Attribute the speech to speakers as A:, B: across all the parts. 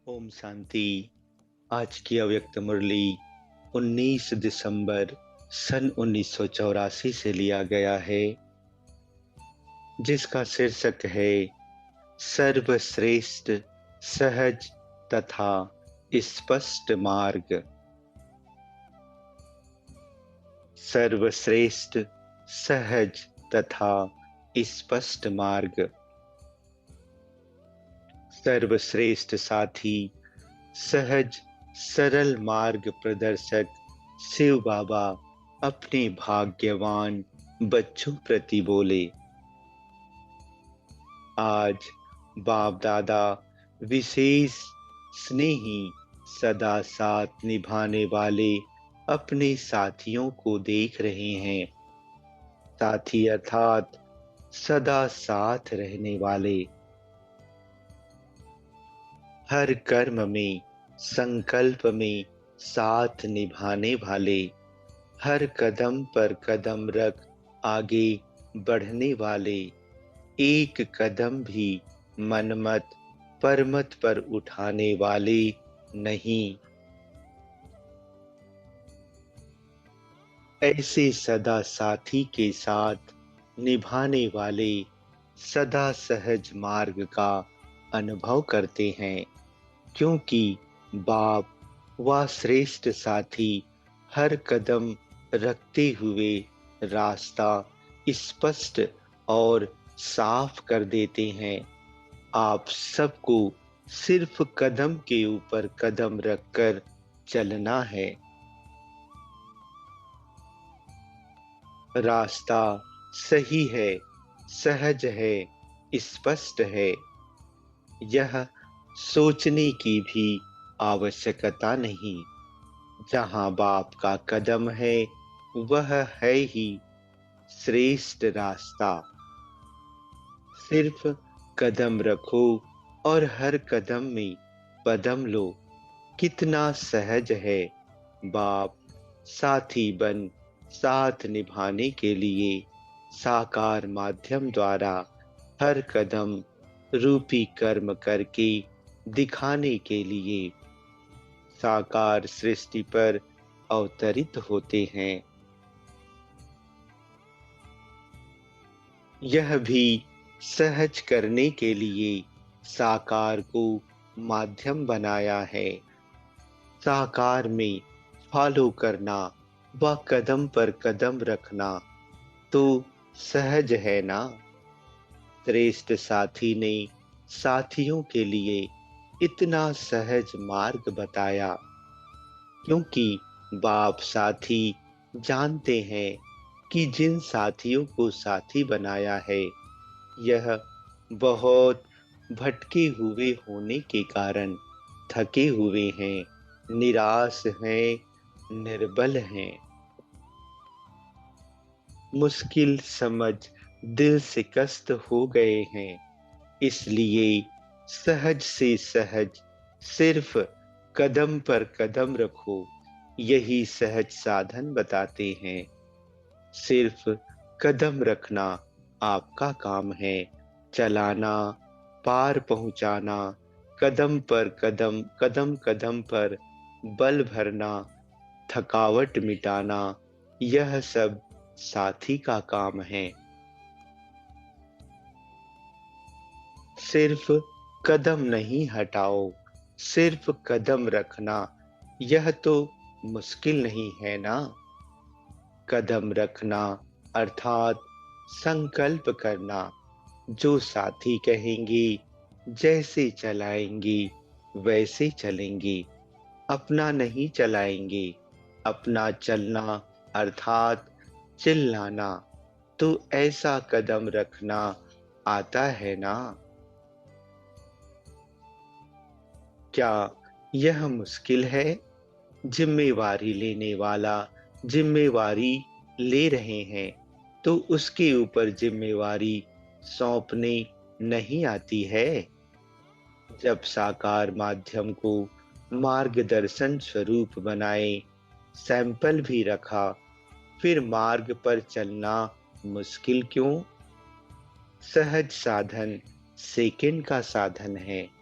A: ओम शांति। आज की अव्यक्त मुरली 19 दिसंबर सन 1984 से लिया गया है, जिसका शीर्षक है सर्वश्रेष्ठ सहज तथा स्पष्ट मार्ग। सर्वश्रेष्ठ सहज तथा स्पष्ट मार्ग। सर्वश्रेष्ठ साथी, सहज सरल मार्ग प्रदर्शक शिव बाबा अपने भाग्यवान बच्चों प्रति बोले। आज बाप दादा विशेष स्नेही सदा साथ निभाने वाले अपने साथियों को देख रहे हैं। साथी अर्थात सदा साथ रहने वाले। हर कर्म में, संकल्प में साथ निभाने वाले, हर कदम पर कदम रख आगे बढ़ने वाले, एक कदम भी मनमत परमत पर उठाने वाले नहीं। ऐसे सदा साथी के साथ निभाने वाले सदा सहज मार्ग का अनुभव करते हैं, क्योंकि बाप व श्रेष्ठ साथी हर कदम रखते हुए रास्ता स्पष्ट और साफ कर देते हैं। आप सबको सिर्फ कदम के ऊपर कदम रखकर चलना है। रास्ता सही है, सहज है, स्पष्ट है। यह सोचने की भी आवश्यकता नहीं। जहां बाप का कदम है, वह है ही श्रेष्ठ रास्ता। सिर्फ कदम रखो और हर कदम में पदम लो। कितना सहज है। बाप साथी बन साथ निभाने के लिए साकार माध्यम द्वारा हर कदम रूपी कर्म करके दिखाने के लिए साकार सृष्टि पर अवतरित होते हैं। यह भी सहज करने के लिए साकार को माध्यम बनाया है। साकार में फॉलो करना व कदम पर कदम रखना तो सहज है ना। श्रेष्ठ साथी ने साथियों के लिए इतना सहज मार्ग बताया, क्योंकि बाप साथी जानते हैं कि जिन साथियों को साथी बनाया है, यह बहुत भटके हुए होने के कारण थके हुए हैं, निराश हैं, निर्बल हैं। मुश्किल समझ दिल शिकस्त हो गए हैं। इसलिए सहज से सहज सिर्फ कदम पर कदम रखो, यही सहज साधन बताते हैं। सिर्फ कदम रखना आपका काम है, चलाना, पार पहुंचाना, कदम पर कदम, कदम कदम पर बल भरना, थकावट मिटाना, यह सब साथी का काम है। सिर्फ कदम नहीं हटाओ, सिर्फ कदम रखना, यह तो मुश्किल नहीं है ना। कदम रखना अर्थात संकल्प करना। जो साथी कहेंगे, जैसे चलाएंगे वैसे चलेंगे, अपना नहीं चलाएंगे। अपना चलना अर्थात चिल्लाना, तो ऐसा कदम रखना आता है ना। क्या यह मुश्किल है? जिम्मेवारी लेने वाला जिम्मेवारी ले रहे हैं, तो उसके ऊपर जिम्मेवारी सौंपने नहीं आती है। जब साकार माध्यम को मार्गदर्शन स्वरूप बनाए, सैंपल भी रखा, फिर मार्ग पर चलना मुश्किल क्यों? सहज साधन सेकंड का साधन है।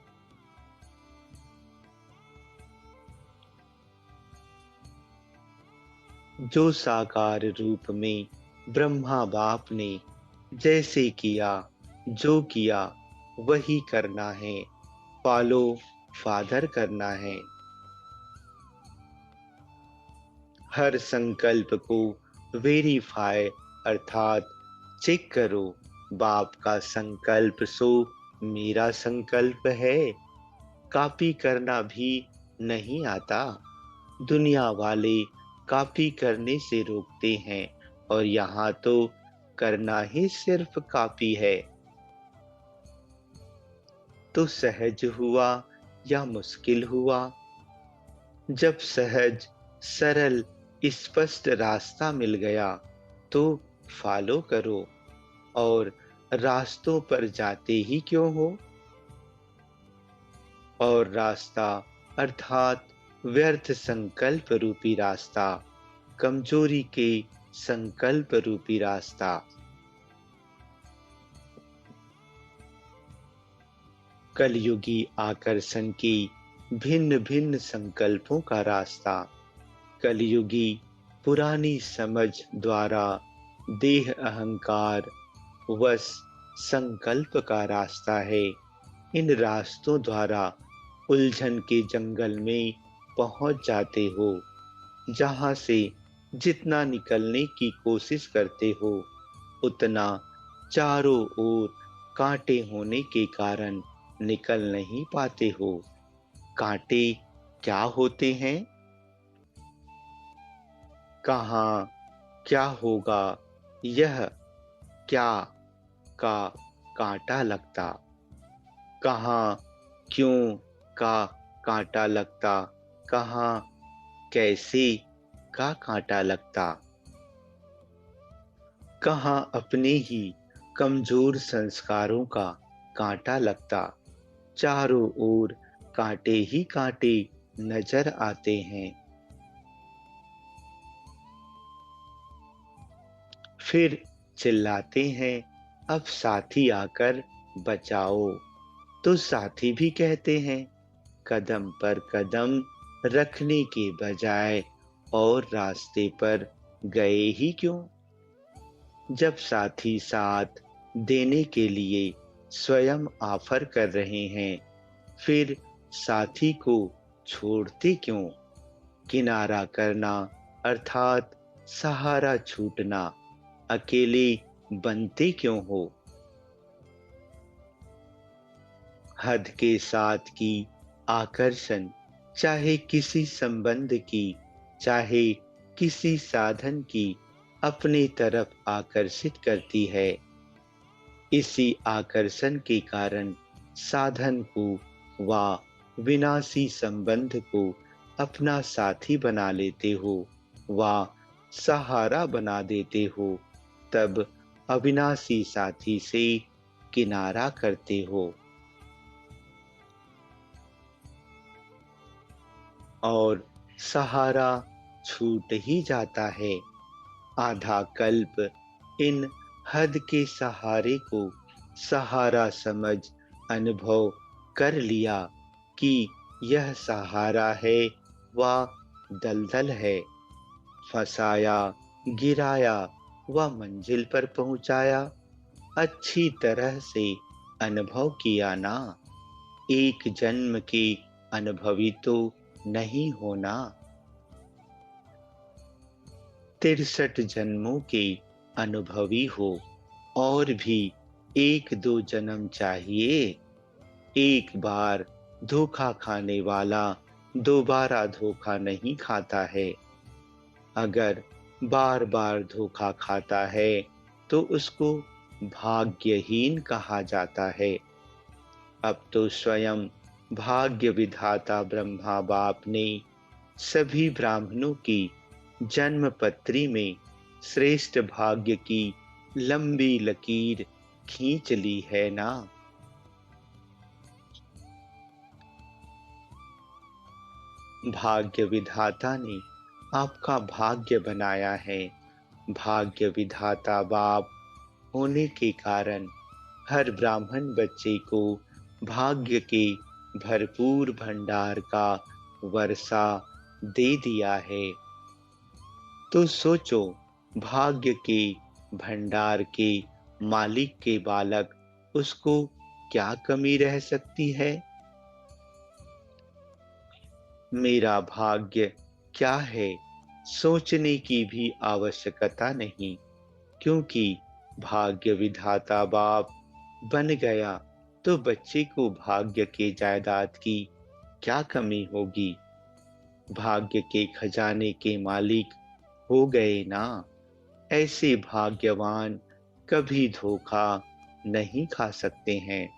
A: जो साकार रूप में ब्रह्मा बाप ने जैसे किया, जो किया वही करना है, फॉलो फादर करना है। हर संकल्प को वेरीफाई अर्थात चेक करो। बाप का संकल्प सो मेरा संकल्प है। कॉपी करना भी नहीं आता। दुनिया वाले कॉपी करने से रोकते हैं और यहाँ तो करना ही सिर्फ कॉपी है। तो सहज हुआ या मुश्किल हुआ? जब सहज, सरल, स्पष्ट रास्ता मिल गया तो फॉलो करो। और रास्तों पर जाते ही क्यों हो? और रास्ता अर्थात व्यर्थ संकल्प रूपी रास्ता, कमजोरी के संकल्प रूपी रास्ता। कलयुगी आकर्षण की भिन्न भिन्न संकल्पों का रास्ता। कलयुगी पुरानी समझ द्वारा देह अहंकार वश संकल्प का रास्ता है। इन रास्तों द्वारा उलझन के जंगल में पहुंच जाते हो, जहां से जितना निकलने की कोशिश करते हो उतना चारों ओर कांटे होने के कारण निकल नहीं पाते हो। कांटे क्या होते हैं? कहाँ क्या होगा, यह क्या का कांटा लगता। कहाँ क्यों का कांटा लगता। कहाँ कैसे का कांटा लगता। कहाँ अपने ही कमजोर संस्कारों का कांटा लगता। चारों ओर कांटे ही कांटे नजर आते हैं। फिर चिल्लाते हैं, अब साथी आकर बचाओ। तो साथी भी कहते हैं, कदम पर कदम रखने के बजाय और रास्ते पर गए ही क्यों? जब साथी साथ देने के लिए स्वयं ऑफर कर रहे हैं, फिर साथी को छोड़ते क्यों? किनारा करना अर्थात सहारा छूटना, अकेले बनते क्यों हो? हद के साथ की आकर्षण चाहे किसी संबंध की, चाहे किसी साधन की, अपनी तरफ आकर्षित करती है। इसी आकर्षण के कारण साधन को व विनाशी संबंध को अपना साथी बना लेते हो व सहारा बना देते हो। तब अविनाशी साथी से किनारा करते हो और सहारा छूट ही जाता है। आधा कल्प इन हद के सहारे को सहारा समझ अनुभव कर लिया कि यह सहारा है व दलदल है। फंसाया, गिराया व मंजिल पर पहुंचाया। अच्छी तरह से अनुभव किया ना। एक जन्म के अनुभवी तो नहीं होना। 63 जन्मों के अनुभवी हो और भी एक दो जन्म चाहिए। एक बार धोखा खाने वाला दोबारा धोखा नहीं खाता है। अगर बार बार धोखा खाता है तो उसको भाग्यहीन कहा जाता है। अब तो स्वयं भाग्य विधाता ब्रह्मा बाप ने सभी ब्राह्मणों की जन्म पत्री में श्रेष्ठ भाग्य की लंबी लकीर खींच ली है ना। भाग्य विधाता ने आपका भाग्य बनाया है। भाग्य विधाता बाप होने के कारण हर ब्राह्मण बच्चे को भाग्य के भरपूर भंडार का वर्षा दे दिया है। तो सोचो, भाग्य के भंडार के मालिक के बालक, उसको क्या कमी रह सकती है? मेरा भाग्य क्या है, सोचने की भी आवश्यकता नहीं, क्योंकि भाग्य विधाता बाप बन गया तो बच्चे को भाग्य के जायदाद की क्या कमी होगी। भाग्य के खजाने के मालिक हो गए ना। ऐसे भाग्यवान कभी धोखा नहीं खा सकते हैं।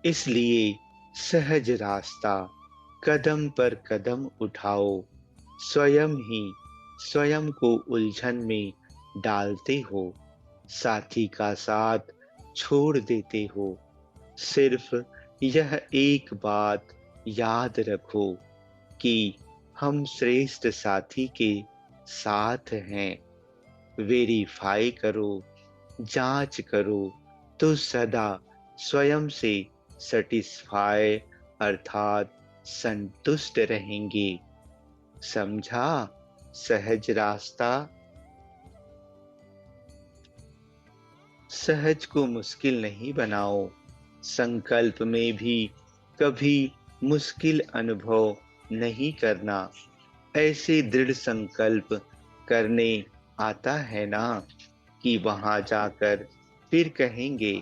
A: इसलिए सहज रास्ता कदम पर कदम उठाओ। स्वयं ही स्वयं को उलझन में डालते हो, साथी का साथ छोड़ देते हो। सिर्फ यह एक बात याद रखो कि हम श्रेष्ठ साथी के साथ हैं। वेरीफाई करो, जांच करो, तो सदा स्वयं से सेटिस्फाई अर्थात संतुष्ट रहेंगे। समझा? सहज रास्ता। सहज को मुश्किल नहीं बनाओ। संकल्प में भी कभी मुश्किल अनुभव नहीं करना। ऐसे दृढ़ संकल्प करने आता है ना कि वहां जाकर फिर कहेंगे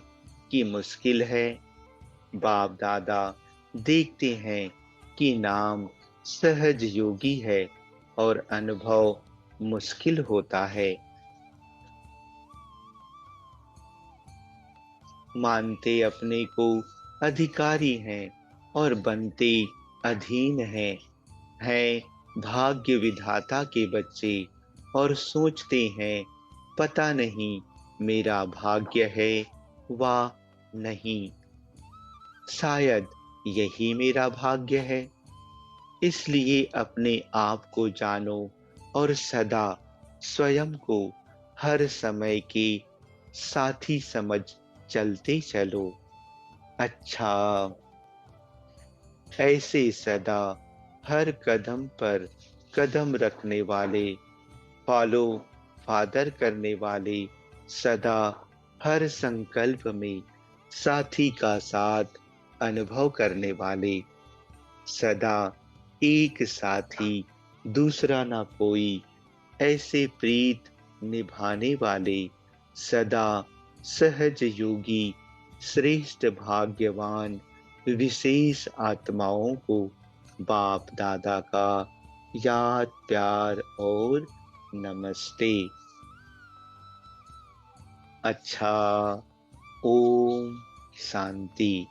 A: कि मुश्किल है। बाप दादा देखते हैं कि नाम सहज योगी है और अनुभव मुश्किल होता है। मानते अपने को अधिकारी हैं और बनते अधीन हैं भाग्य विधाता के बच्चे, और सोचते हैं पता नहीं मेरा भाग्य है वा नहीं, शायद यही मेरा भाग्य है। इसलिए अपने आप को जानो और सदा स्वयं को हर समय के साथी समझ चलते चलो। अच्छा, ऐसे सदा हर कदम पर कदम रखने वाले, फॉलो फादर करने वाले, सदा हर संकल्प में साथी का साथ अनुभव करने वाले, सदा एक साथी दूसरा ना कोई, ऐसे प्रीत निभाने वाले, सदा सहज योगी, श्रेष्ठ भाग्यवान, विशेष आत्माओं को बाप दादा का याद प्यार और नमस्ते। अच्छा, ओम शांति।